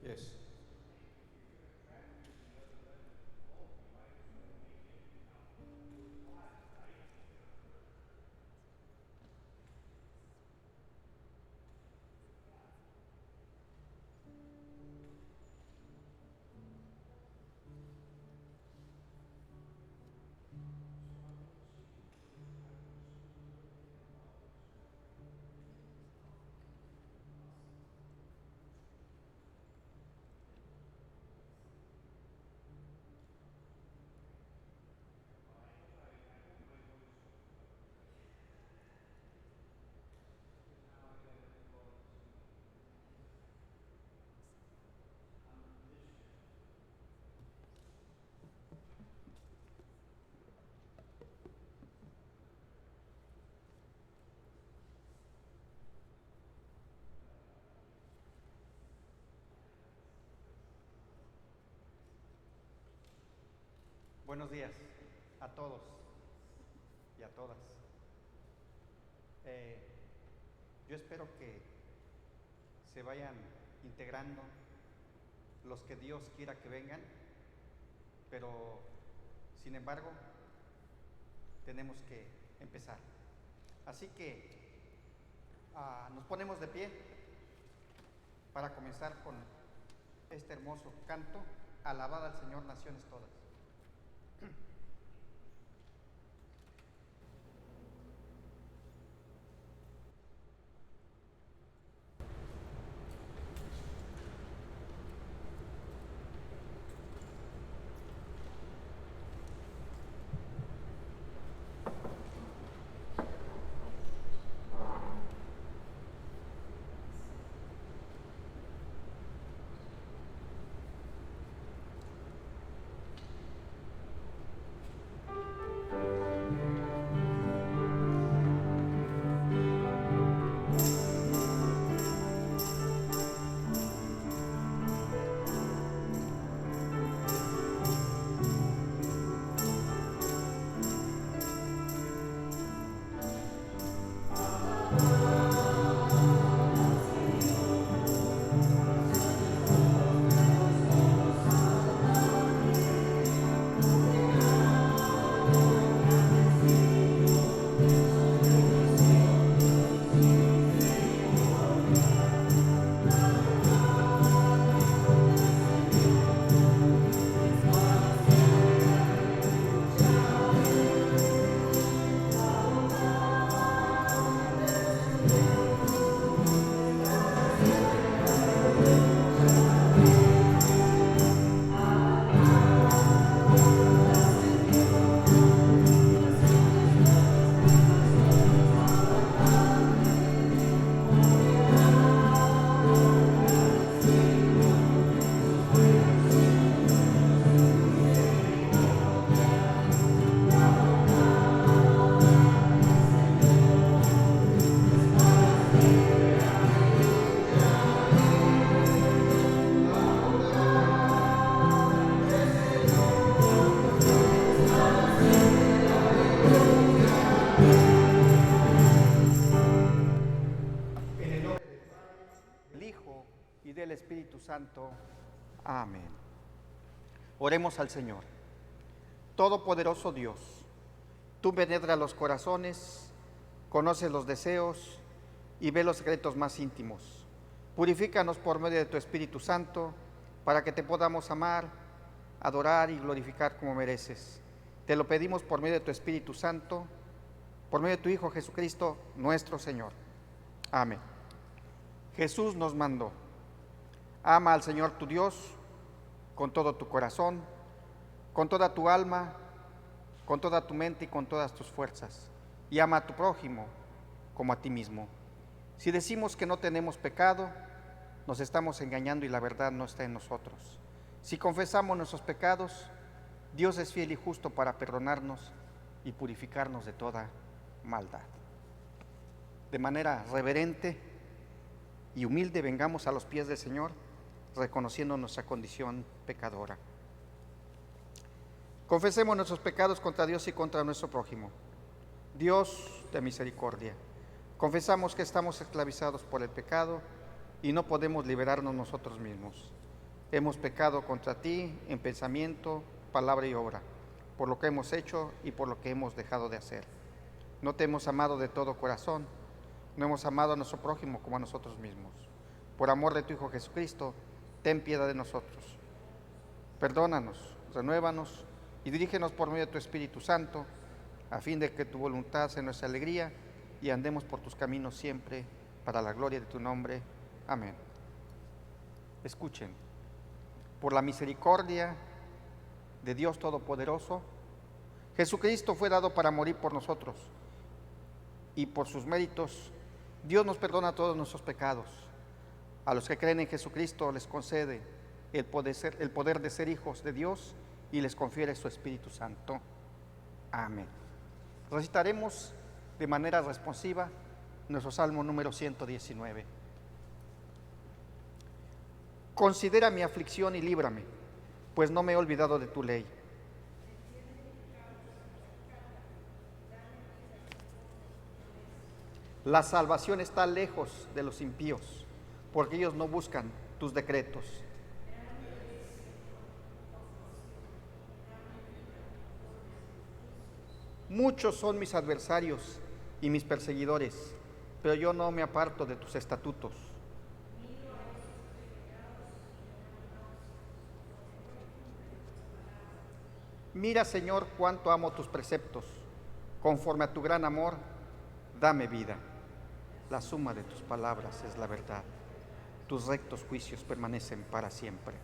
Yes. Buenos días a todos y a todas. Yo espero que se vayan integrando los que Dios quiera que vengan, pero sin embargo tenemos que empezar. Así que nos ponemos de pie para comenzar con este hermoso canto, Alabad al Señor, naciones todas. Del Espíritu Santo. Amén. Oremos al Señor. Todopoderoso Dios, tú penetras los corazones, conoces los deseos y ves los secretos más íntimos. Purifícanos por medio de tu Espíritu Santo, para que te podamos amar, adorar y glorificar como mereces. Te lo pedimos por medio de tu Espíritu Santo, por medio de tu Hijo Jesucristo, nuestro Señor. Amén. Jesús nos mandó: ama al Señor tu Dios con todo tu corazón, con toda tu alma, con toda tu mente y con todas tus fuerzas. Y ama a tu prójimo como a ti mismo. Si decimos que no tenemos pecado, nos estamos engañando y la verdad no está en nosotros. Si confesamos nuestros pecados, Dios es fiel y justo para perdonarnos y purificarnos de toda maldad. De manera reverente y humilde vengamos a los pies del Señor, reconociendo nuestra condición pecadora. Confesemos nuestros pecados contra Dios y contra nuestro prójimo. Dios de misericordia, Confesamos que estamos esclavizados por el pecado y no podemos liberarnos nosotros mismos. Hemos pecado contra ti en pensamiento, palabra y obra, por lo que hemos hecho y por lo que hemos dejado de hacer. No te hemos amado de todo corazón, no hemos amado a nuestro prójimo como a nosotros mismos. Por amor de tu Hijo Jesucristo, ten piedad de nosotros. Perdónanos, renuévanos y dirígenos por medio de tu Espíritu Santo, a fin de que tu voluntad sea nuestra alegría y andemos por tus caminos siempre, para la gloria de tu nombre. Amén. Escuchen, por la misericordia de Dios Todopoderoso, Jesucristo fue dado para morir por nosotros, y por sus méritos Dios nos perdona todos nuestros pecados. A los que creen en Jesucristo les concede el poder de ser hijos de Dios y les confiere su Espíritu Santo. Amén. Recitaremos de manera responsiva nuestro Salmo número 119. Considera mi aflicción y líbrame, pues no me he olvidado de tu ley. La salvación está lejos de los impíos, porque ellos no buscan tus decretos. Muchos son mis adversarios y mis perseguidores, pero yo no me aparto de tus estatutos. Mira, Señor, cuánto amo tus preceptos. Conforme a tu gran amor, dame vida. La suma de tus palabras es la verdad. Tus rectos juicios permanecen para siempre.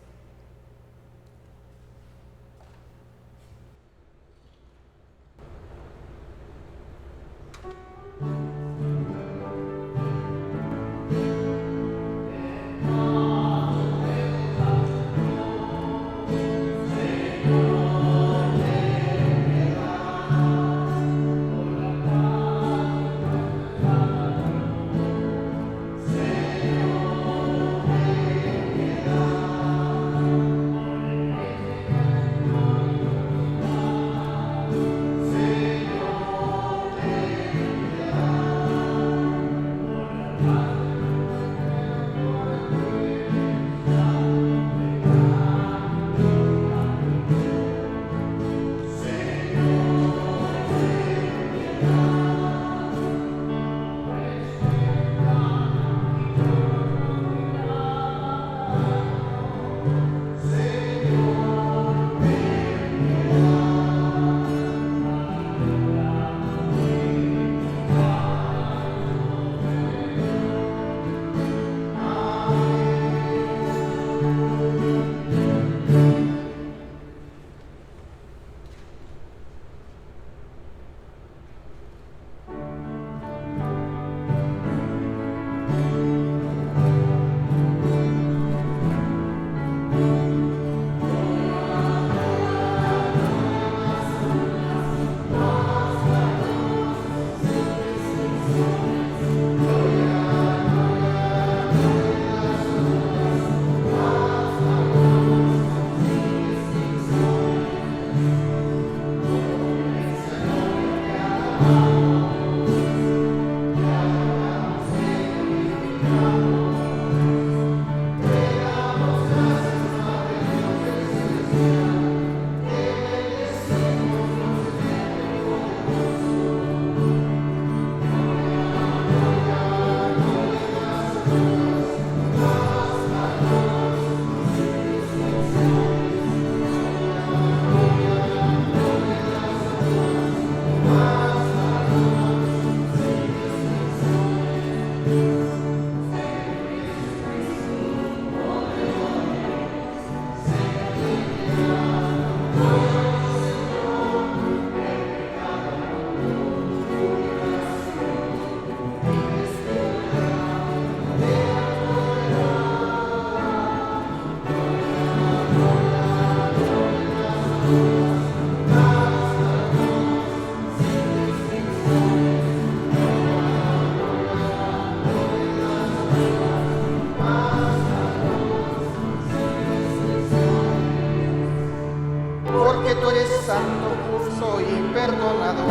Porque tú eres santo, justo y perdonador.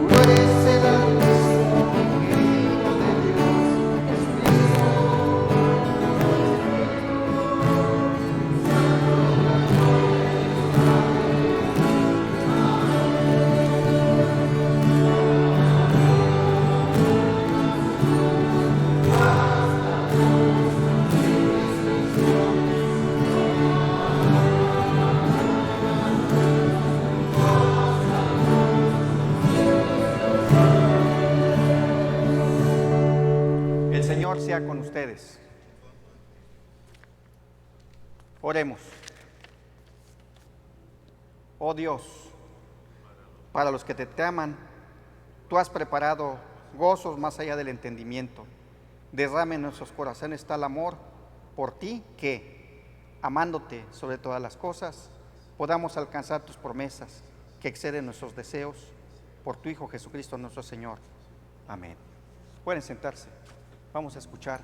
Tú eres el Altísimo, mi Señor sea con ustedes. Oremos. Oh Dios, para los que te aman, tú has preparado gozos más allá del entendimiento. Derrame en nuestros corazones tal amor por ti que, amándote sobre todas las cosas, podamos alcanzar tus promesas que exceden nuestros deseos por tu Hijo Jesucristo nuestro Señor. Amén. Pueden sentarse. Vamos a escuchar.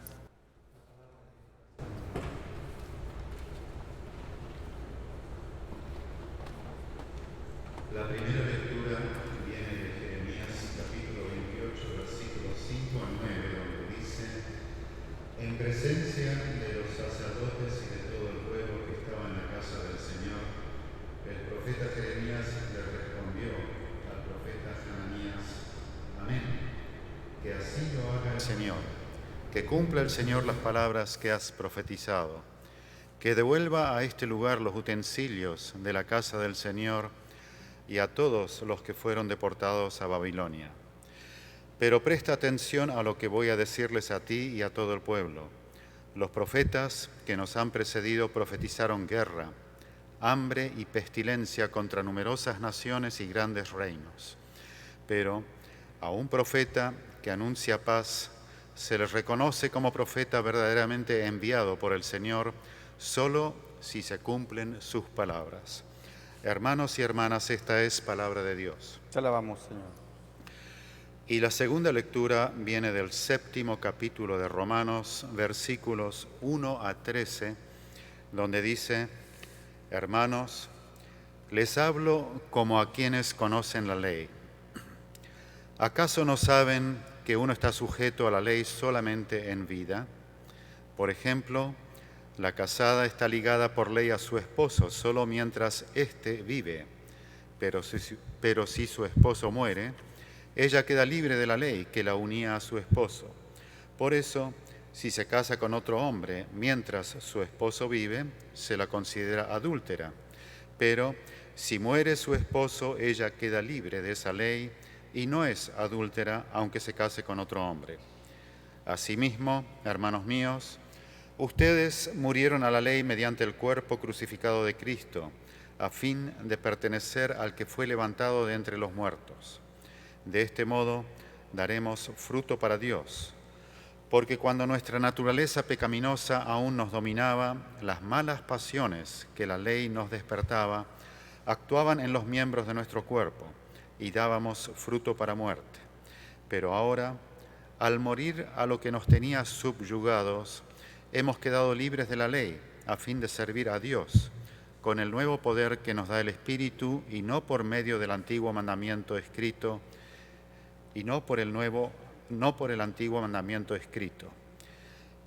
La primera lectura viene de Jeremías capítulo 28, versículos 5 al 9, donde dice: En presencia de los sacerdotes y de todo el pueblo que estaba en la casa del Señor, el profeta Jeremías le respondió al profeta Hananías: Amén. Que así lo haga el Señor, que cumpla el Señor las palabras que has profetizado, que devuelva a este lugar los utensilios de la casa del Señor y a todos los que fueron deportados a Babilonia. Pero presta atención a lo que voy a decirles a ti y a todo el pueblo. Los profetas que nos han precedido profetizaron guerra, hambre y pestilencia contra numerosas naciones y grandes reinos. Pero a un profeta que anuncia paz se le reconoce como profeta verdaderamente enviado por el Señor solo si se cumplen sus palabras. Hermanos y hermanas, esta es palabra de Dios. Te alabamos, Señor. Y la segunda lectura viene del 7º capítulo de Romanos, versículos 1 a 13, donde dice: Hermanos, les hablo como a quienes conocen la ley. ¿Acaso no saben que uno está sujeto a la ley solamente en vida? Por ejemplo, la casada está ligada por ley a su esposo solo mientras éste vive, pero si su esposo muere, ella queda libre de la ley que la unía a su esposo. Por eso, si se casa con otro hombre mientras su esposo vive, se la considera adúltera. Pero si muere su esposo, ella queda libre de esa ley y no es adúltera aunque se case con otro hombre. Asimismo, hermanos míos, ustedes murieron a la ley mediante el cuerpo crucificado de Cristo, a fin de pertenecer al que fue levantado de entre los muertos. De este modo daremos fruto para Dios, porque cuando nuestra naturaleza pecaminosa aún nos dominaba, las malas pasiones que la ley nos despertaba actuaban en los miembros de nuestro cuerpo y dábamos fruto para muerte. Pero ahora, al morir a lo que nos tenía subyugados, hemos quedado libres de la ley a fin de servir a Dios con el nuevo poder que nos da el Espíritu y no por medio del antiguo mandamiento escrito y no por el antiguo mandamiento escrito.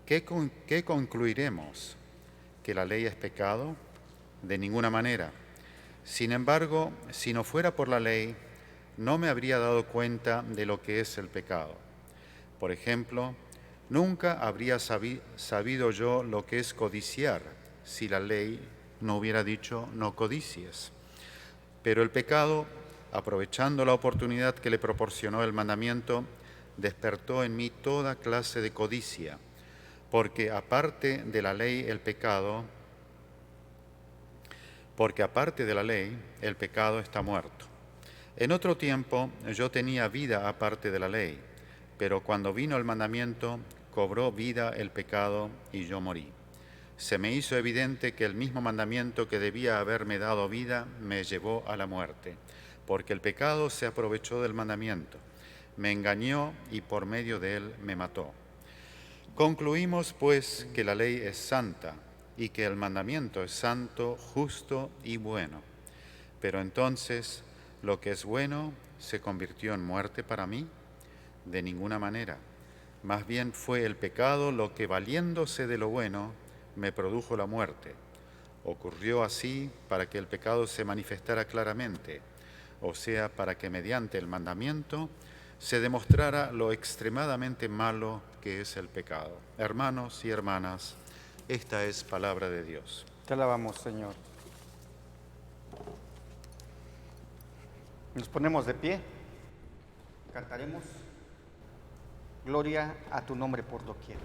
¿Qué concluiremos? ¿Que la ley es pecado? De ninguna manera. Sin embargo, si no fuera por la ley, no me habría dado cuenta de lo que es el pecado. Por ejemplo, nunca habría sabido yo lo que es codiciar si la ley no hubiera dicho no codicies. Pero el pecado, aprovechando la oportunidad que le proporcionó el mandamiento, despertó en mí toda clase de codicia, porque aparte de la ley el pecado está muerto. En otro tiempo yo tenía vida aparte de la ley, pero cuando vino el mandamiento, cobró vida el pecado y yo morí. Se me hizo evidente que el mismo mandamiento que debía haberme dado vida me llevó a la muerte, porque el pecado se aprovechó del mandamiento, me engañó y por medio de él me mató. Concluimos, pues, que la ley es santa y que el mandamiento es santo, justo y bueno. Pero entonces, ¿lo que es bueno se convirtió en muerte para mí? De ninguna manera. Más bien fue el pecado lo que, valiéndose de lo bueno, me produjo la muerte. Ocurrió así para que el pecado se manifestara claramente, o sea, para que mediante el mandamiento se demostrara lo extremadamente malo que es el pecado. Hermanos y hermanas, esta es palabra de Dios. Te alabamos, Señor. Nos ponemos de pie, cantaremos. Gloria a tu nombre por doquier.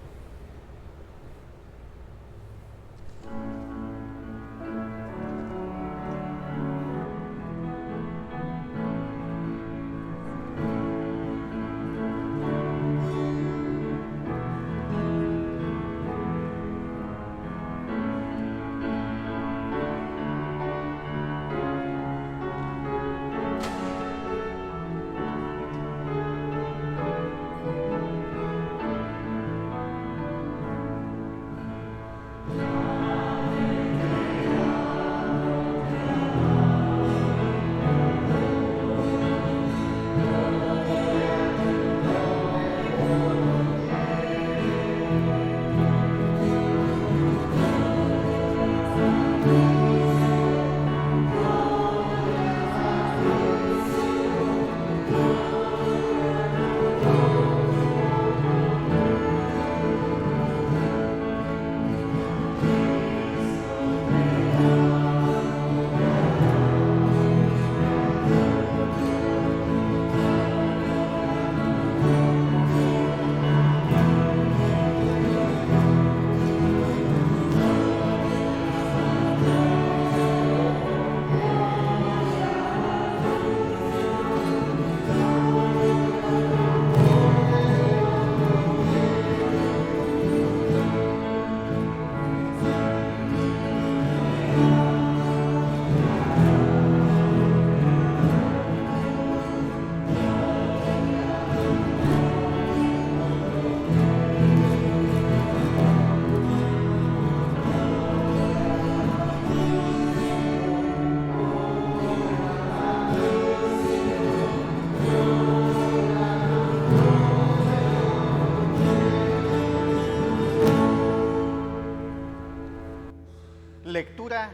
Lectura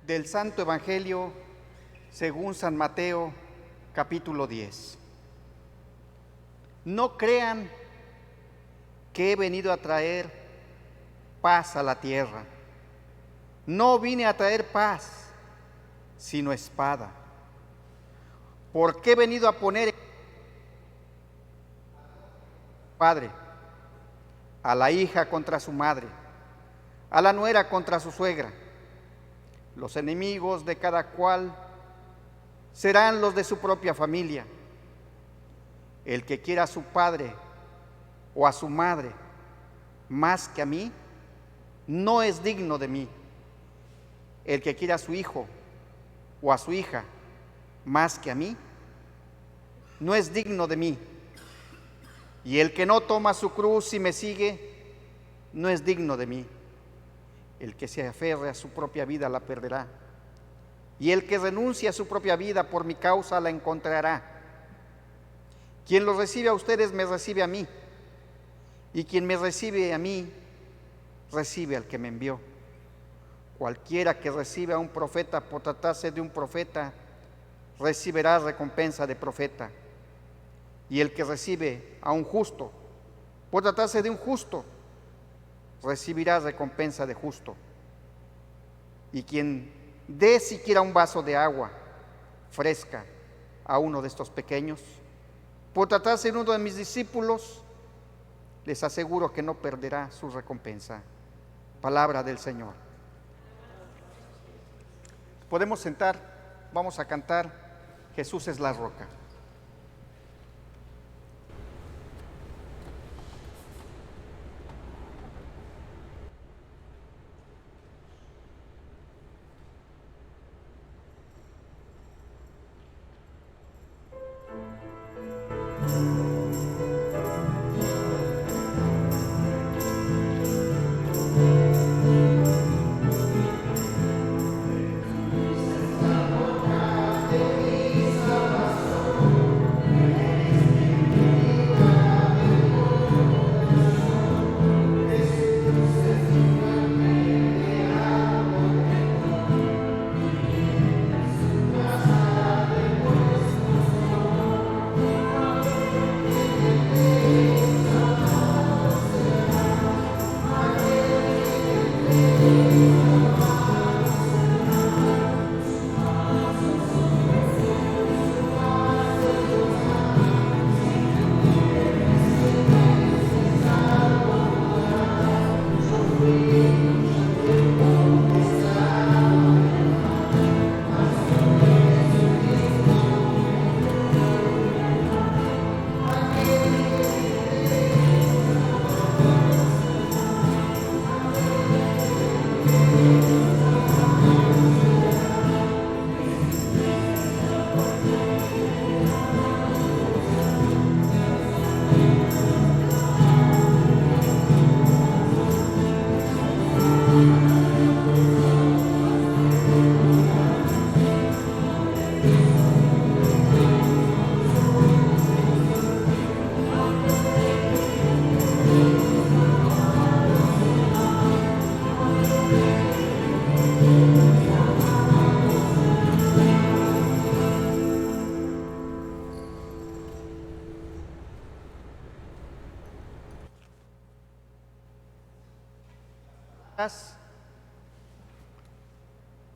del Santo Evangelio según San Mateo, capítulo 10. No crean que he venido a traer paz a la tierra. No vine a traer paz, sino espada. Porque he venido a poner padre, a la hija contra su madre, a la nuera contra su suegra. Los enemigos de cada cual serán los de su propia familia. El que quiera a su padre o a su madre más que a mí, no es digno de mí. El que quiera a su hijo o a su hija más que a mí, no es digno de mí. Y el que no toma su cruz y me sigue, no es digno de mí. El que se aferre a su propia vida la perderá, y el que renuncie a su propia vida por mi causa la encontrará. Quien los recibe a ustedes me recibe a mí, y quien me recibe a mí recibe al que me envió. Cualquiera que recibe a un profeta por tratarse de un profeta, recibirá recompensa de profeta. Y el que recibe a un justo por tratarse de un justo, recibirá recompensa de justo. Y quien dé siquiera un vaso de agua fresca a uno de estos pequeños, por tratarse de uno de mis discípulos, les aseguro que no perderá su recompensa. Palabra del Señor. Podemos sentar, vamos a cantar Jesús es la roca. Salvación.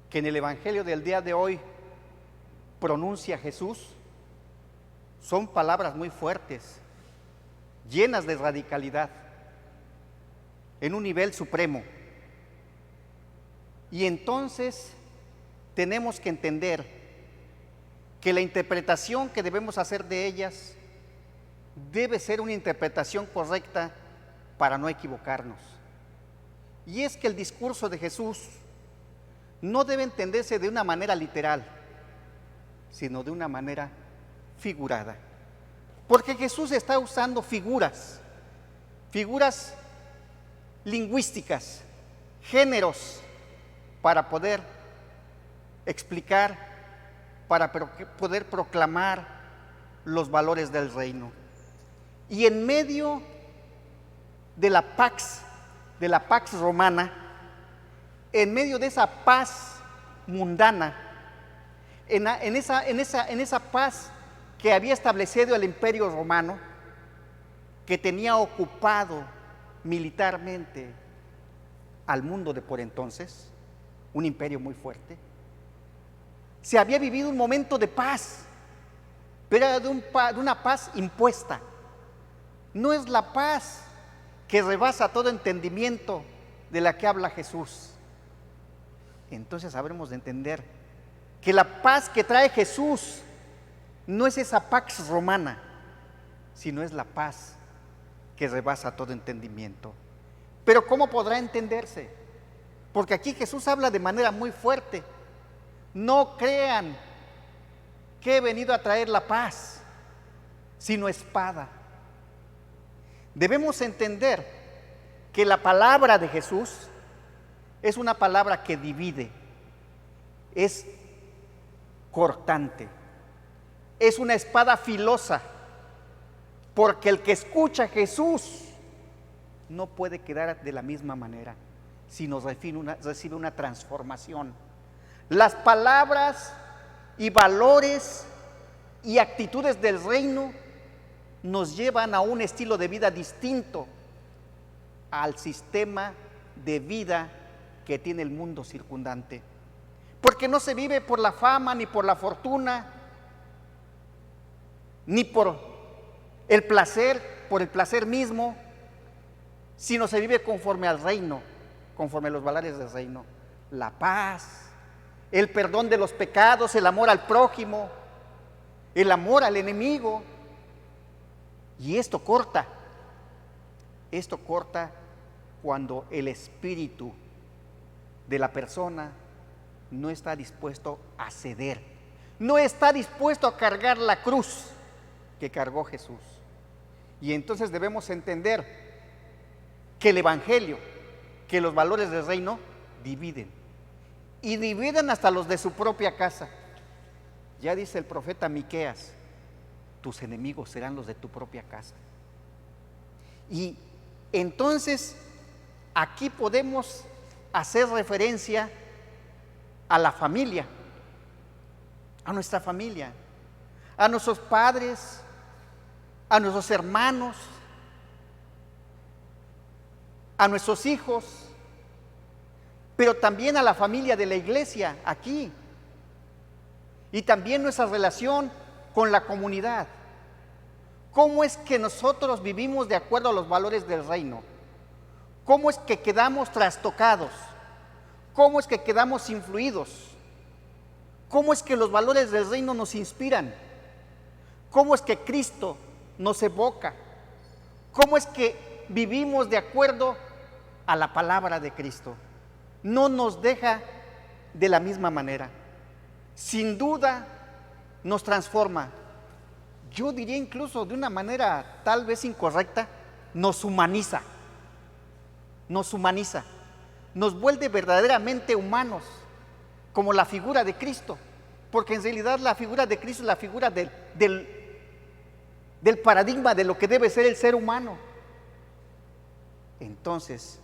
que en el Evangelio del día de hoy pronuncia Jesús son palabras muy fuertes, llenas de radicalidad, en un nivel supremo. Y entonces tenemos que entender que la interpretación que debemos hacer de ellas debe ser una interpretación correcta para no equivocarnos. Y es que el discurso de Jesús no debe entenderse de una manera literal, sino de una manera figurada. Porque Jesús está usando figuras lingüísticas, géneros, para poder explicar, para poder proclamar los valores del reino. Y en medio de la pax romana, en medio de esa paz mundana, en esa paz que había establecido el Imperio Romano, que tenía ocupado militarmente al mundo de por entonces, un imperio muy fuerte, se había vivido un momento de paz, pero era de una paz impuesta. No es la paz que rebasa todo entendimiento de la que habla Jesús. Entonces habremos de entender que la paz que trae Jesús no es esa pax romana, sino es la paz que rebasa todo entendimiento. Pero ¿cómo podrá entenderse? Porque aquí Jesús habla de manera muy fuerte. No crean que he venido a traer la paz, sino espada. Debemos entender que la palabra de Jesús es una palabra que divide, es cortante, es una espada filosa, porque el que escucha a Jesús no puede quedar de la misma manera, sino recibe una transformación. Las palabras y valores y actitudes del reino nos llevan a un estilo de vida distinto al sistema de vida que tiene el mundo circundante. Porque no se vive por la fama, ni por la fortuna, ni por el placer mismo, sino se vive conforme al reino, conforme a los valores del reino. La paz, el perdón de los pecados, el amor al prójimo, el amor al enemigo. Y esto corta cuando el espíritu de la persona no está dispuesto a ceder, no está dispuesto a cargar la cruz que cargó Jesús. Y entonces debemos entender que el Evangelio, que los valores del reino dividen, y dividen hasta los de su propia casa. Ya dice el profeta Miqueas: tus enemigos serán los de tu propia casa. Y entonces aquí podemos hacer referencia a la familia, a nuestra familia, a nuestros padres, a nuestros hermanos, a nuestros hijos, pero también a la familia de la iglesia aquí, y también nuestra relación con la comunidad. ¿Cómo es que nosotros vivimos de acuerdo a los valores del reino? ¿Cómo es que quedamos trastocados? ¿Cómo es que quedamos influidos? ¿Cómo es que los valores del reino nos inspiran? ¿Cómo es que Cristo nos evoca? ¿Cómo es que vivimos de acuerdo a la palabra de Cristo? No nos deja de la misma manera. Sin duda nos transforma. Yo diría incluso de una manera tal vez incorrecta, nos humaniza. Nos vuelve verdaderamente humanos, como la figura de Cristo, porque en realidad la figura de Cristo es la figura del paradigma de lo que debe ser el ser humano. Entonces,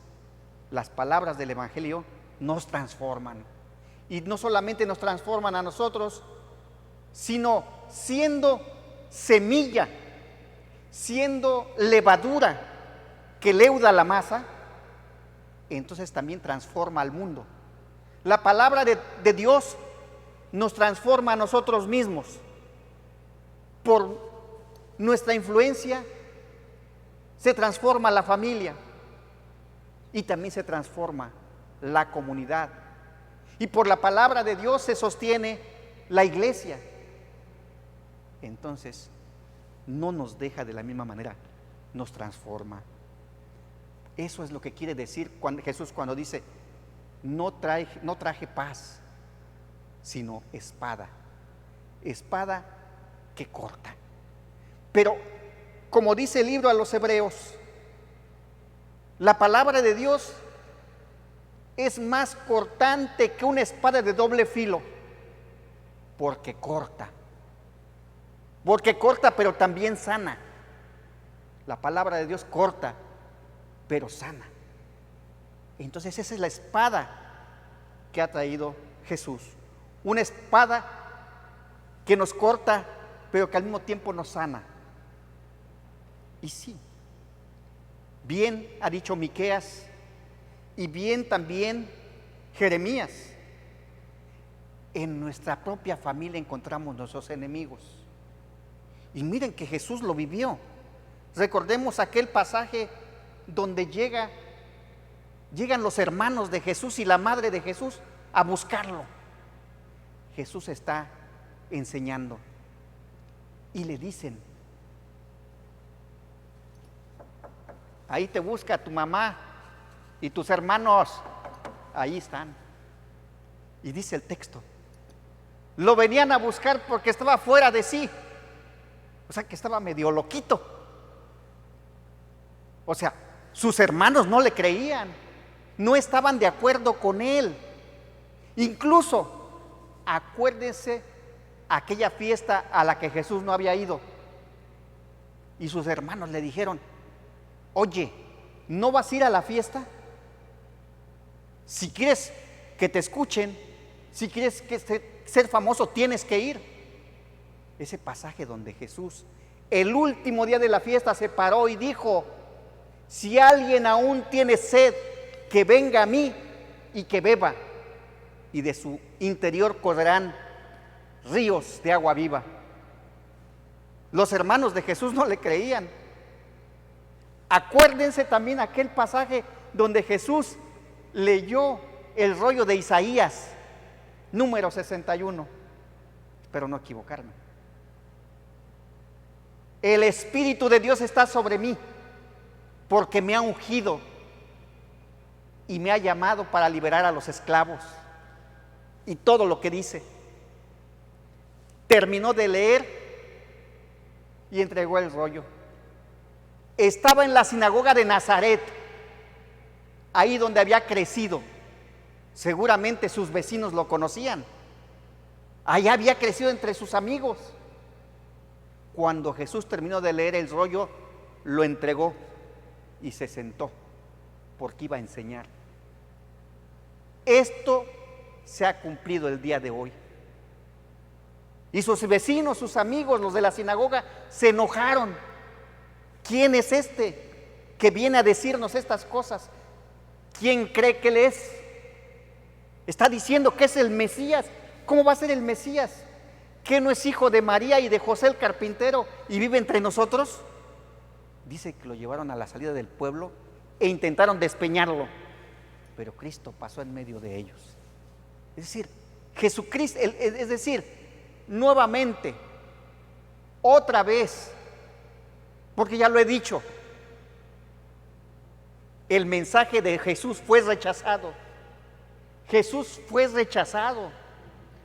las palabras del Evangelio nos transforman, y no solamente nos transforman a nosotros, sino siendo semilla, siendo levadura que leuda la masa, entonces también transforma al mundo. La palabra de Dios nos transforma a nosotros mismos. Por nuestra influencia se transforma la familia y también se transforma la comunidad. Y por la palabra de Dios se sostiene la iglesia. Entonces, no nos deja de la misma manera, nos transforma. Eso es lo que quiere decir Jesús cuando dice, no traje paz, sino espada. Espada que corta. Pero, como dice el libro a los Hebreos, la palabra de Dios es más cortante que una espada de doble filo, porque corta. Porque corta, pero también sana. La palabra de Dios corta, pero sana. Entonces esa es la espada que ha traído Jesús. Una espada que nos corta, pero que al mismo tiempo nos sana. Y sí, bien ha dicho Miqueas, y bien también Jeremías. En nuestra propia familia encontramos nuestros enemigos. Y miren que Jesús lo vivió. Recordemos aquel pasaje donde llegan los hermanos de Jesús y la madre de Jesús a buscarlo. Jesús está enseñando y le dicen, ahí te busca tu mamá y tus hermanos, ahí están. Y dice el texto, lo venían a buscar porque estaba fuera de sí, o sea que estaba medio loquito. O sea, sus hermanos no le creían, no estaban de acuerdo con él. Incluso, acuérdense aquella fiesta a la que Jesús no había ido. Y sus hermanos le dijeron, oye, ¿no vas a ir a la fiesta? Si quieres que te escuchen, si quieres ser famoso, tienes que ir. Ese pasaje donde Jesús, el último día de la fiesta, se paró y dijo, si alguien aún tiene sed, que venga a mí y que beba, y de su interior correrán ríos de agua viva. Los hermanos de Jesús no le creían. Acuérdense también aquel pasaje donde Jesús leyó el rollo de Isaías, número 61. Espero no equivocarme. El Espíritu de Dios está sobre mí, porque me ha ungido y me ha llamado para liberar a los esclavos. Y todo lo que dice. Terminó de leer y entregó el rollo. Estaba en la sinagoga de Nazaret, ahí donde había crecido. Seguramente sus vecinos lo conocían. Allá había crecido entre sus amigos. Cuando Jesús terminó de leer el rollo, lo entregó y se sentó, porque iba a enseñar. Esto se ha cumplido el día de hoy. Y sus vecinos, sus amigos, los de la sinagoga, se enojaron. ¿Quién es este que viene a decirnos estas cosas? ¿Quién cree que él es? Está diciendo que es el Mesías. ¿Cómo va a ser el Mesías? ¿Que no es hijo de María y de José el carpintero y vive entre nosotros? Dice que lo llevaron a la salida del pueblo e intentaron despeñarlo, pero Cristo pasó en medio de ellos. Es decir, Jesucristo, es decir, nuevamente, otra vez, porque ya lo he dicho, el mensaje de Jesús fue rechazado. Jesús fue rechazado.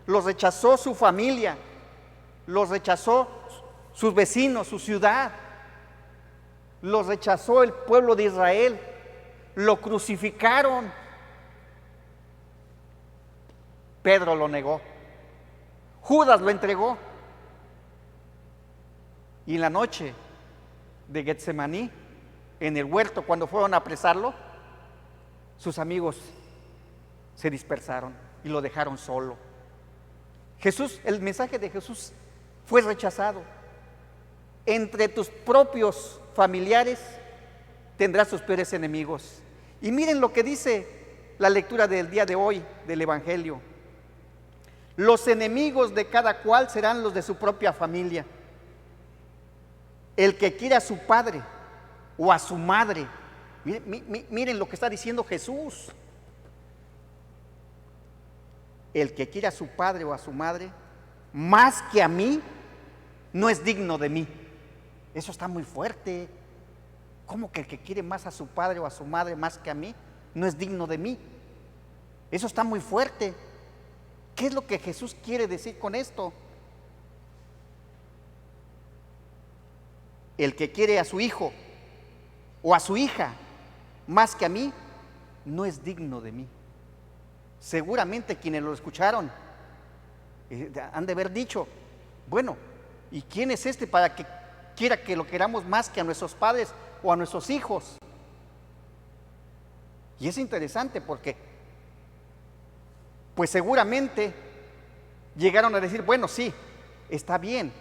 Lo rechazó su familia, lo rechazó sus vecinos, su ciudad, lo rechazó el pueblo de Israel, lo crucificaron. Pedro lo negó, Judas lo entregó, y en la noche de Getsemaní, en el huerto, cuando fueron a apresarlo, sus amigos se dispersaron y lo dejaron solo. Jesús, el mensaje de Jesús fue rechazado. Entre tus propios familiares tendrás tus peores enemigos, Y miren lo que dice la lectura del día de hoy del Evangelio. Los enemigos de cada cual serán los de su propia familia. El que quiere a su padre o a su madre. Miren lo que está diciendo Jesús. El que quiere a su padre o a su madre más que a mí, no es digno de mí. Eso está muy fuerte. ¿Cómo que el que quiere más a su padre o a su madre más que a mí, no es digno de mí? Eso está muy fuerte. ¿Qué es lo que Jesús quiere decir con esto? El que quiere a su hijo o a su hija más que a mí, no es digno de mí. Seguramente quienes lo escucharon han de haber dicho, bueno, ¿y quién es este para que quiera que lo queramos más que a nuestros padres o a nuestros hijos? Y es interesante porque pues seguramente llegaron a decir, bueno, sí, está bien,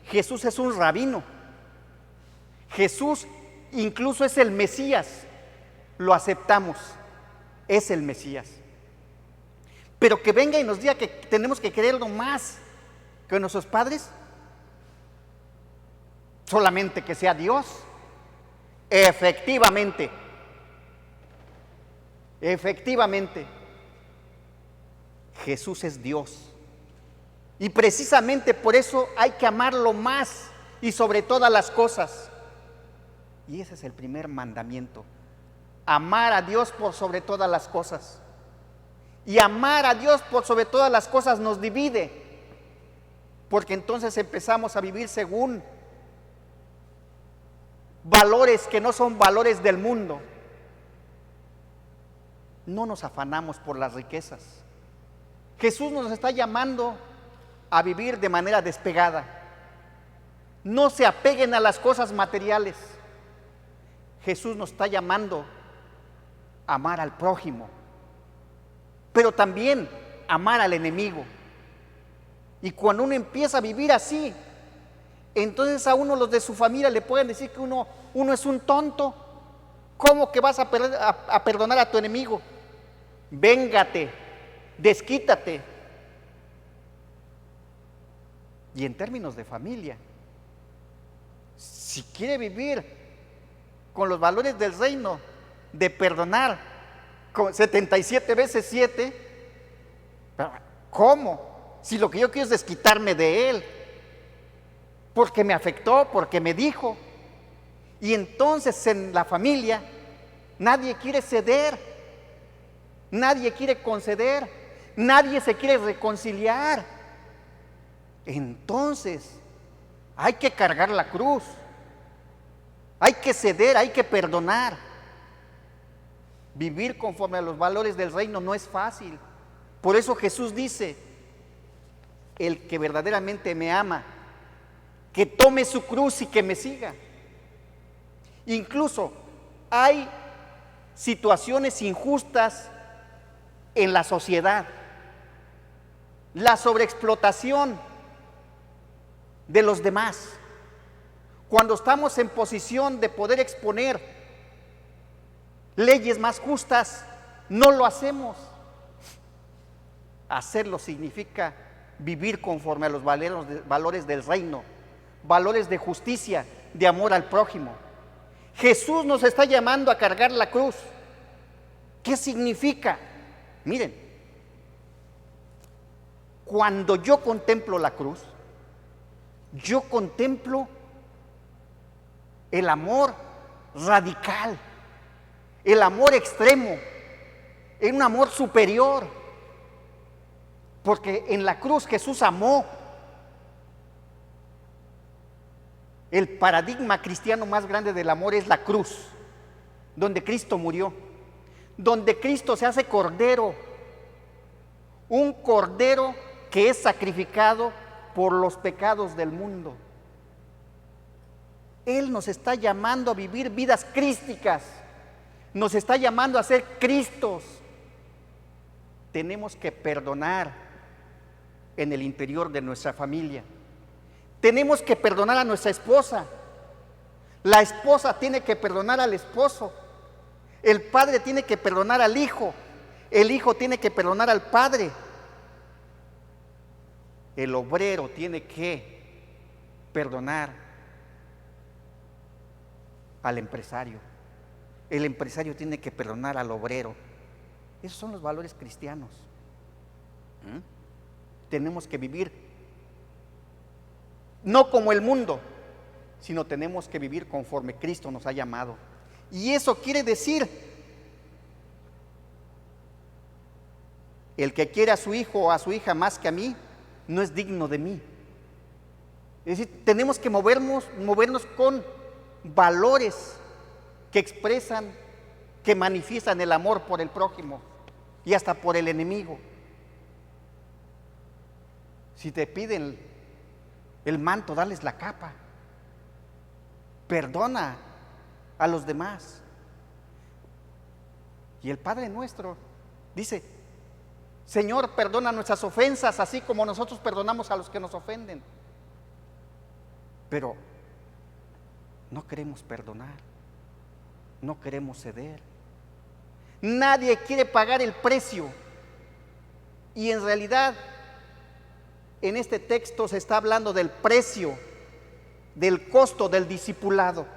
Jesús es un rabino, Jesús incluso es el Mesías, lo aceptamos, es el Mesías. Pero que venga y nos diga que tenemos que quererlo más que nuestros padres, solamente que sea Dios. Efectivamente, Jesús es Dios. Y precisamente por eso hay que amarlo más y sobre todas las cosas. Y ese es el primer mandamiento. Amar a Dios por sobre todas las cosas. Y amar a Dios por sobre todas las cosas nos divide, porque entonces empezamos a vivir según valores que no son valores del mundo. No nos afanamos por las riquezas. Jesús nos está llamando a vivir de manera despegada. No se apeguen a las cosas materiales. Jesús nos está llamando a amar al prójimo, pero también amar al enemigo. Y cuando uno empieza a vivir así, entonces a uno los de su familia le pueden decir que uno es un tonto. ¿Cómo que vas a perdonar a tu enemigo? Véngate, desquítate. Y en términos de familia, si quiere vivir con los valores del reino, de perdonar, 77 veces 7, ¿cómo? Si lo que yo quiero es desquitarme de él, porque me afectó, porque me dijo. Y entonces en la familia nadie quiere ceder, nadie quiere conceder, nadie se quiere reconciliar. Entonces hay que cargar la cruz, hay que ceder, hay que perdonar. Vivir conforme a los valores del reino no es fácil. Por eso Jesús dice, el que verdaderamente me ama, que tome su cruz y que me siga. Incluso hay situaciones injustas en la sociedad. La sobreexplotación de los demás. Cuando estamos en posición de poder exponer leyes más justas, no lo hacemos. Hacerlo significa vivir conforme a los valores del reino, valores de justicia, de amor al prójimo. Jesús nos está llamando a cargar la cruz. ¿Qué significa? Miren, cuando yo contemplo la cruz, yo contemplo el amor radical, el amor extremo, es un amor superior, porque en la cruz Jesús amó. El paradigma cristiano más grande del amor es la cruz, donde Cristo murió, donde Cristo se hace cordero, un cordero que es sacrificado por los pecados del mundo. Él nos está llamando a vivir vidas crísticas, nos está llamando a ser Cristos. Tenemos que perdonar en el interior de nuestra familia. Tenemos que perdonar a nuestra esposa. La esposa tiene que perdonar al esposo. El padre tiene que perdonar al hijo. El hijo tiene que perdonar al padre. El obrero tiene que perdonar al empresario. El empresario tiene que perdonar al obrero. Esos son los valores cristianos. Tenemos que vivir no como el mundo, sino tenemos que vivir conforme Cristo nos ha llamado. Y eso quiere decir, el que quiere a su hijo o a su hija más que a mí, no es digno de mí. Es decir, tenemos que movernos con valores que expresan, que manifiestan el amor por el prójimo y hasta por el enemigo. Si te piden el manto, dales la capa. Perdona a los demás. Y el Padre nuestro dice: Señor, perdona nuestras ofensas, así como nosotros perdonamos a los que nos ofenden. Pero no queremos perdonar, no queremos ceder. Nadie quiere pagar el precio. Y en realidad, en este texto se está hablando del precio, del costo del discipulado.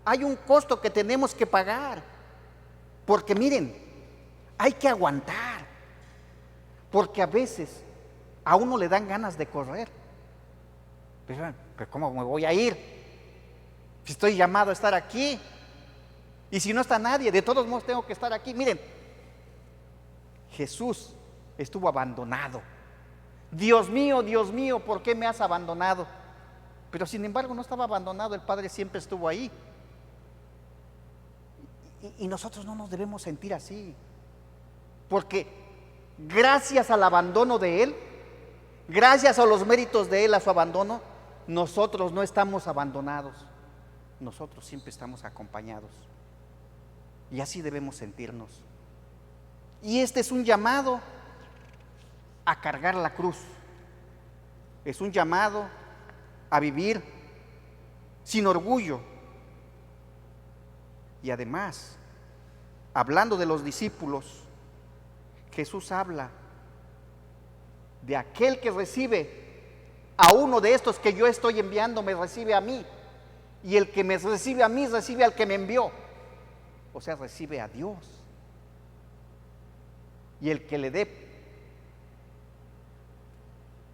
Hay un costo que tenemos que pagar, porque miren, hay que aguantar, porque a veces a uno le dan ganas de correr. Pero ¿cómo me voy a ir? Si estoy llamado a estar aquí, y si no está nadie, de todos modos tengo que estar aquí. Miren, Jesús estuvo abandonado. Dios mío, ¿por qué me has abandonado? Pero sin embargo no estaba abandonado, el Padre siempre estuvo ahí. Y nosotros no nos debemos sentir así, porque gracias al abandono de Él, gracias a los méritos de Él, a su abandono, nosotros no estamos abandonados, nosotros siempre estamos acompañados. Y así debemos sentirnos. Y este es un llamado a cargar la cruz. Es un llamado a vivir sin orgullo. Y además, hablando de los discípulos, Jesús habla de aquel que recibe a uno de estos que yo estoy enviando, me recibe a mí. Y el que me recibe a mí, recibe al que me envió. O sea, recibe a Dios. Y el que le dé,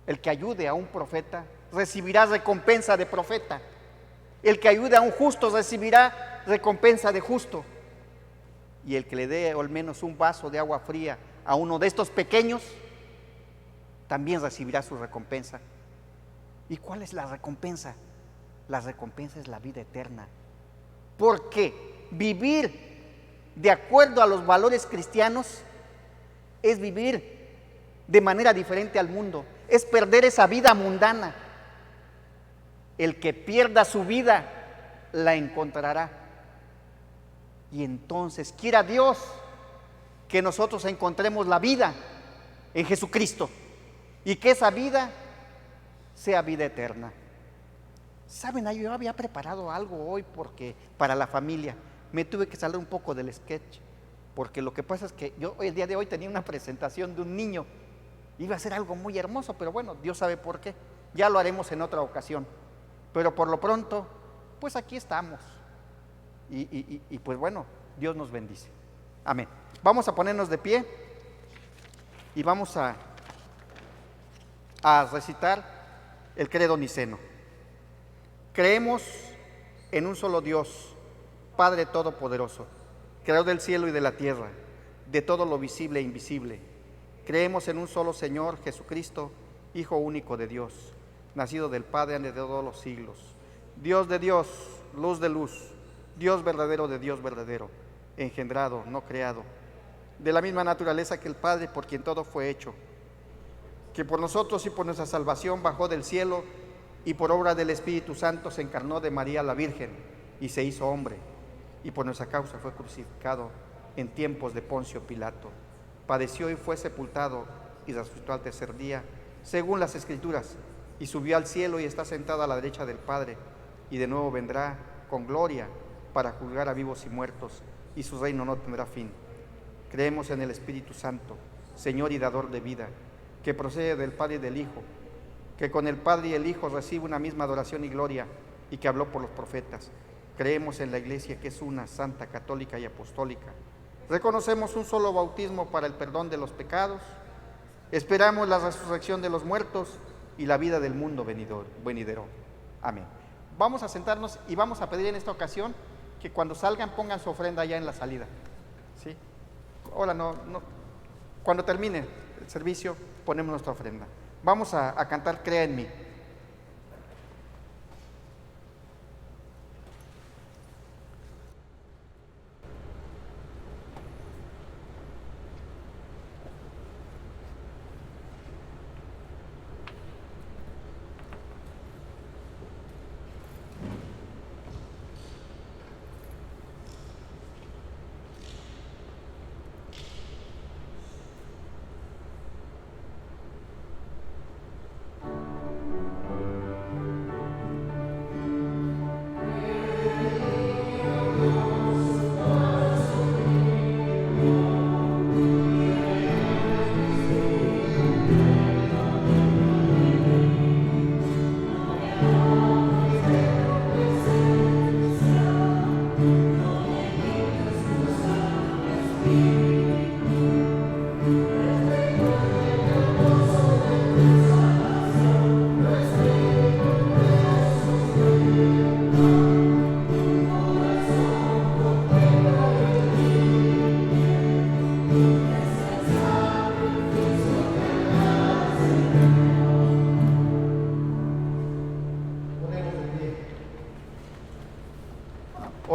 el que ayude a un profeta, recibirá recompensa de profeta. El que ayude a un justo recibirá recompensa de justo. Y el que le dé al menos un vaso de agua fría a uno de estos pequeños, también recibirá su recompensa. ¿Y cuál es la recompensa? La recompensa es la vida eterna. Porque vivir de acuerdo a los valores cristianos es vivir de manera diferente al mundo, es perder esa vida mundana. El que pierda su vida la encontrará. Y entonces quiera Dios que nosotros encontremos la vida en Jesucristo y que esa vida sea vida eterna. Saben, yo había preparado algo hoy porque para la familia me tuve que salir un poco del sketch, porque lo que pasa es que yo el día de hoy tenía una presentación de un niño. Iba a ser algo muy hermoso, pero bueno, Dios sabe por qué. Ya lo haremos en otra ocasión. Pero por lo pronto, pues aquí estamos. Y pues bueno, Dios nos bendice. Amén. Vamos a ponernos de pie y vamos a recitar el credo niceno. Creemos en un solo Dios, Padre Todopoderoso, Creador del cielo y de la tierra, de todo lo visible e invisible. Creemos en un solo Señor, Jesucristo, Hijo único de Dios, nacido del Padre antes de todos los siglos, Dios de Dios, luz de luz, Dios verdadero de Dios verdadero, engendrado, no creado, de la misma naturaleza que el Padre, por quien todo fue hecho, que por nosotros y por nuestra salvación bajó del cielo y por obra del Espíritu Santo se encarnó de María la Virgen y se hizo hombre, y por nuestra causa fue crucificado en tiempos de Poncio Pilato. Padeció y fue sepultado y resucitó al tercer día, según las Escrituras, y subió al cielo y está sentado a la derecha del Padre, y de nuevo vendrá con gloria para juzgar a vivos y muertos, y su reino no tendrá fin. Creemos en el Espíritu Santo, Señor y dador de vida, que procede del Padre y del Hijo, que con el Padre y el Hijo recibe una misma adoración y gloria, y que habló por los profetas. Creemos en la Iglesia, que es una, santa, católica y apostólica. Reconocemos un solo bautismo para el perdón de los pecados. Esperamos la resurrección de los muertos y la vida del mundo venidero. Amén. Vamos a sentarnos y vamos a pedir en esta ocasión que cuando salgan pongan su ofrenda allá en la salida. ¿Sí? Ahora no. Cuando termine el servicio ponemos nuestra ofrenda. Vamos a cantar Crea en mí.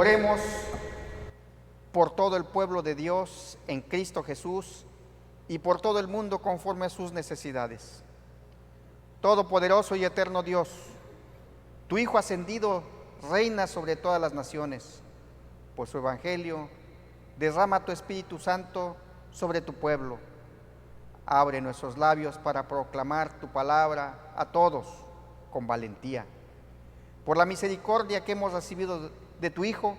Oremos por todo el pueblo de Dios en Cristo Jesús y por todo el mundo conforme a sus necesidades. Todopoderoso y eterno Dios, tu Hijo ascendido reina sobre todas las naciones. Por su evangelio, derrama tu Espíritu Santo sobre tu pueblo. Abre nuestros labios para proclamar tu palabra a todos con valentía. Por la misericordia que hemos recibido de tu Hijo,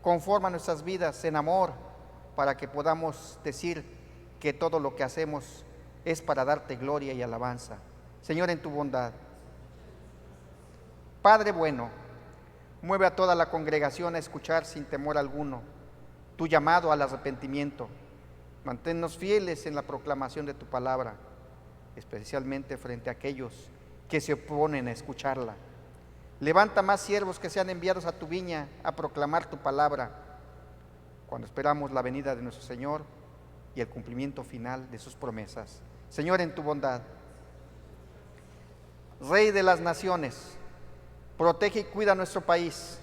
conforma nuestras vidas en amor, para que podamos decir que todo lo que hacemos es para darte gloria y alabanza. Señor, en tu bondad. Padre bueno, mueve a toda la congregación a escuchar sin temor alguno tu llamado al arrepentimiento. Manténnos fieles en la proclamación de tu palabra, especialmente frente a aquellos que se oponen a escucharla. Levanta más siervos que sean enviados a tu viña a proclamar tu palabra, cuando esperamos la venida de nuestro Señor y el cumplimiento final de sus promesas. Señor, en tu bondad. Rey de las naciones, protege y cuida nuestro país.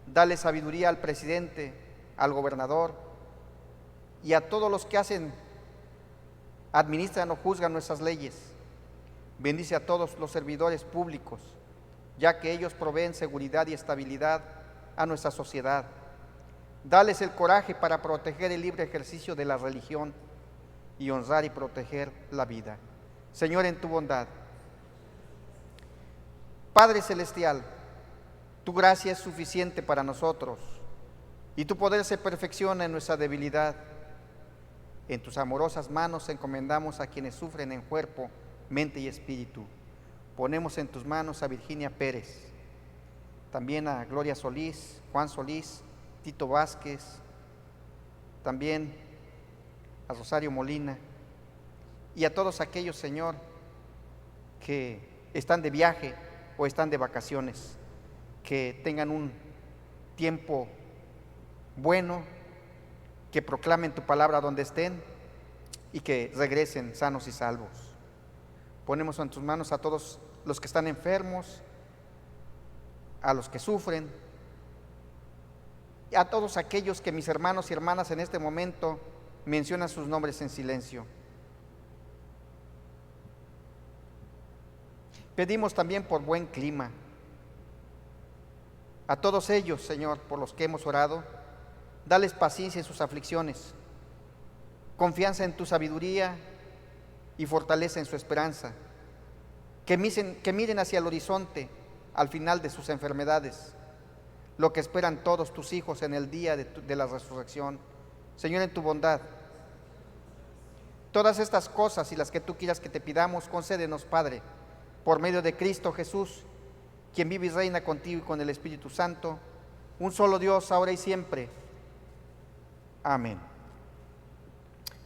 Dale sabiduría al presidente, al gobernador y a todos los que administran o juzgan nuestras leyes. Bendice a todos los servidores públicos, ya que ellos proveen seguridad y estabilidad a nuestra sociedad. Dales el coraje para proteger el libre ejercicio de la religión y honrar y proteger la vida. Señor, en tu bondad. Padre celestial, tu gracia es suficiente para nosotros y tu poder se perfecciona en nuestra debilidad. En tus amorosas manos encomendamos a quienes sufren en cuerpo, mente y espíritu. Ponemos en tus manos a Virginia Pérez, también a Gloria Solís, Juan Solís, Tito Vázquez, también a Rosario Molina y a todos aquellos, Señor, que están de viaje o están de vacaciones, que tengan un tiempo bueno, que proclamen tu palabra donde estén y que regresen sanos y salvos. Ponemos en tus manos a todos los que están enfermos, a los que sufren, y a todos aquellos que mis hermanos y hermanas en este momento mencionan sus nombres en silencio. Pedimos también por buen clima. A todos ellos, Señor, por los que hemos orado, dales paciencia en sus aflicciones, confianza en tu sabiduría y fortaleza en su esperanza. Que miren hacia el horizonte al final de sus enfermedades. lo que esperan todos tus hijos en el día de la resurrección. Señor, en tu bondad, todas estas cosas y las que tú quieras que te pidamos, concédenos, Padre, por medio de Cristo Jesús, quien vive y reina contigo y con el Espíritu Santo, un solo Dios, ahora y siempre. Amén.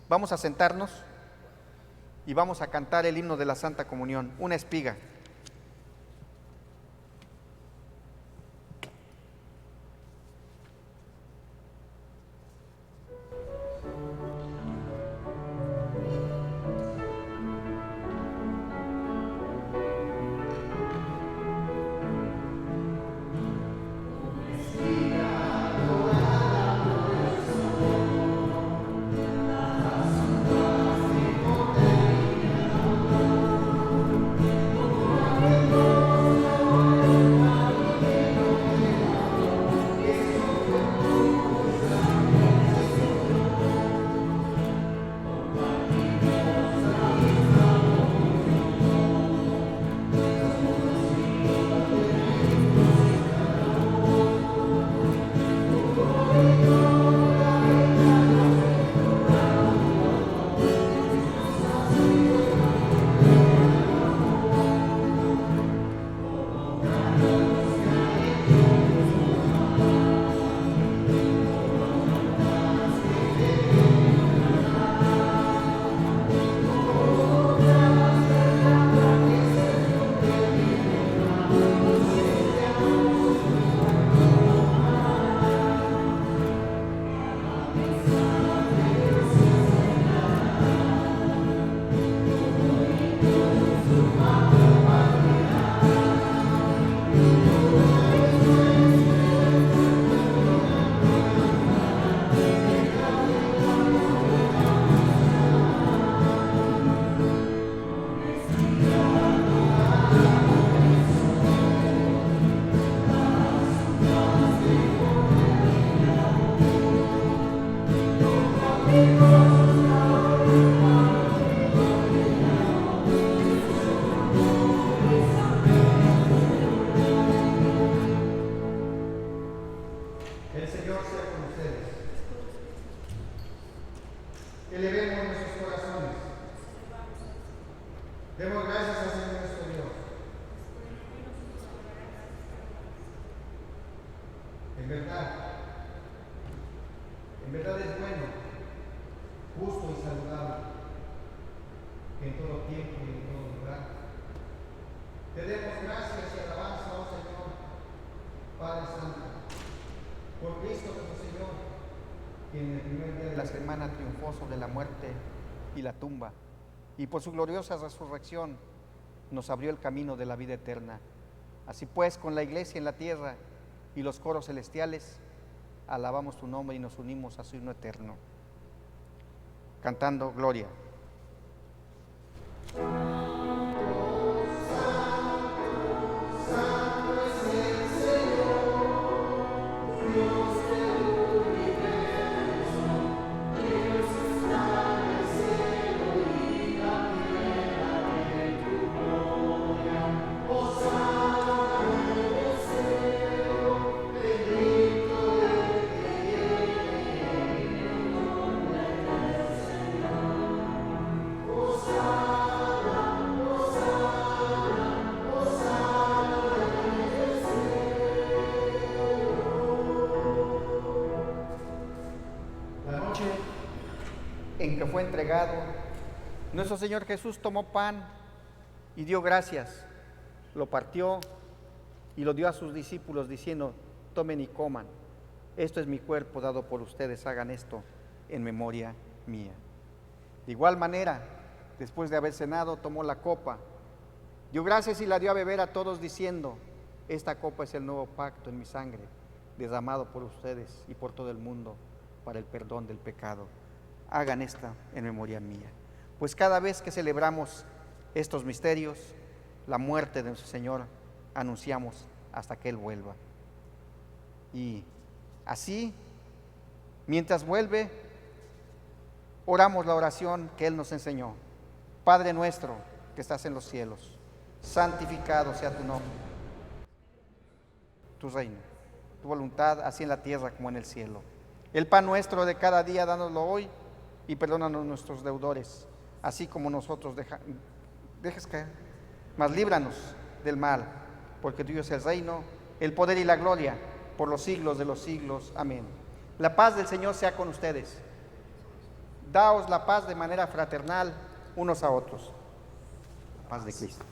Vamos a sentarnos y vamos a cantar el himno de la Santa Comunión, una espiga. El Señor sea con ustedes. Elevemos nuestros corazones. Demos gracias al Señor nuestro Dios. En verdad es bueno, justo y saludable que en todo tiempo y en todo lugar te demos gracias y alabanza, oh Señor, Padre Santo, por Cristo nuestro Señor, quien en el primer día de la semana triunfó sobre la muerte y la tumba, y por su gloriosa resurrección nos abrió el camino de la vida eterna. Así pues, con la iglesia en la tierra y los coros celestiales, alabamos tu nombre y nos unimos a su himno eterno, cantando Gloria. En que fue entregado, nuestro Señor Jesús tomó pan y dio gracias, lo partió y lo dio a sus discípulos diciendo: tomen y coman, esto es mi cuerpo dado por ustedes, hagan esto en memoria mía. De igual manera, después de haber cenado, tomó la copa, dio gracias y la dio a beber a todos diciendo: esta copa es el nuevo pacto en mi sangre, derramado por ustedes y por todo el mundo para el perdón del pecado. Hagan esta en memoria mía. Pues cada vez que celebramos estos misterios, la muerte de nuestro Señor, anunciamos hasta que Él vuelva. Y así, mientras vuelve, oramos la oración que Él nos enseñó. Padre nuestro que estás en los cielos, santificado sea tu nombre, tu reino. tu voluntad, así en la tierra como en el cielo. El pan nuestro de cada día, dánoslo hoy, y perdónanos nuestros deudores, así como nosotros dejes caer, mas líbranos del mal, porque tuyo es el reino, el poder y la gloria, por los siglos de los siglos. Amén. La paz del Señor sea con ustedes. Daos la paz de manera fraternal unos a otros. La paz de Cristo.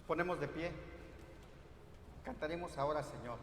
Ponemos de pie. Cantaremos ahora, Señor.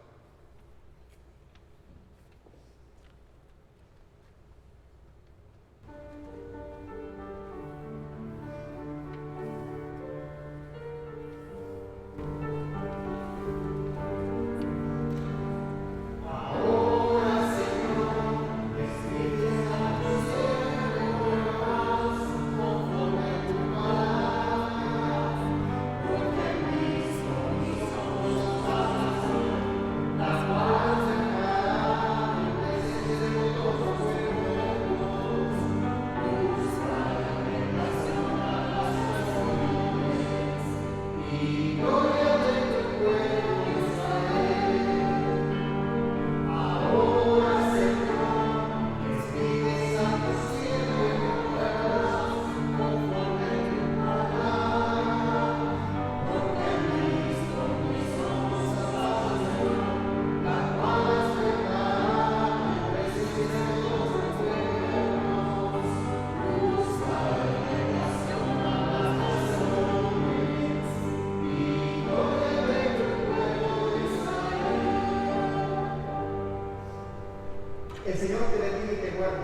El Señor te bendiga y te guarde.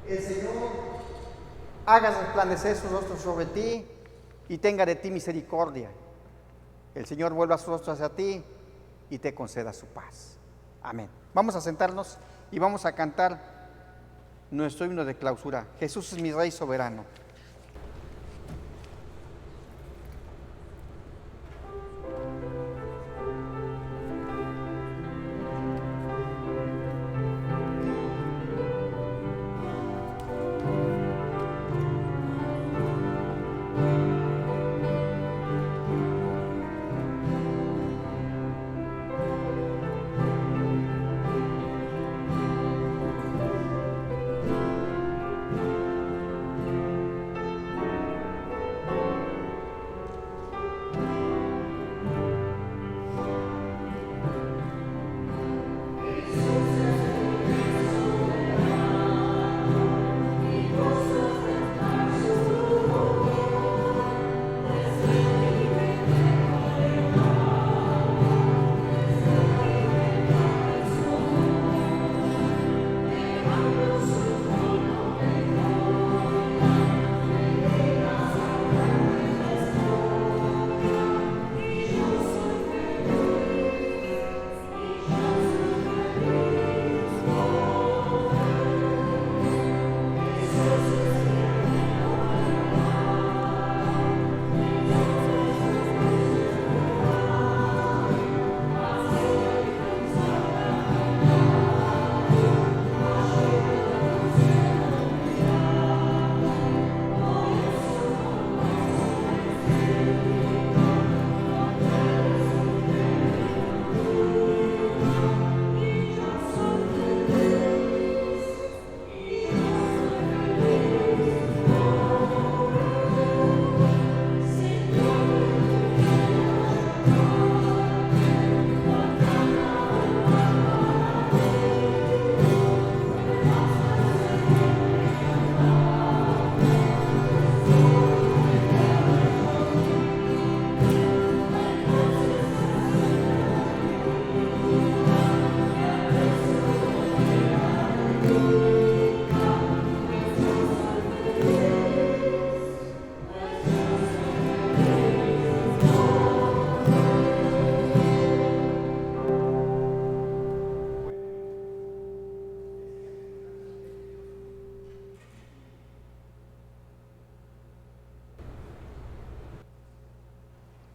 El Señor haga resplandecer su rostro sobre ti y tenga de ti misericordia. El Señor vuelva su rostro hacia ti y te conceda su paz. Amén. Vamos a sentarnos y vamos a cantar nuestro himno de clausura. Jesús es mi Rey soberano.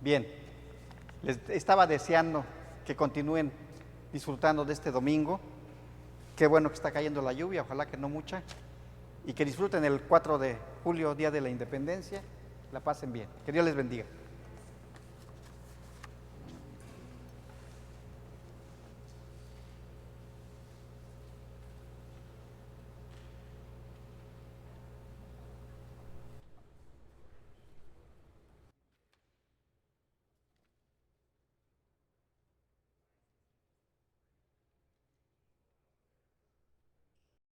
Bien, les estaba deseando que continúen disfrutando de este domingo. Qué bueno que está cayendo la lluvia, ojalá que no mucha. Y que disfruten el 4 de julio, Día de la Independencia. La pasen bien. Que Dios les bendiga.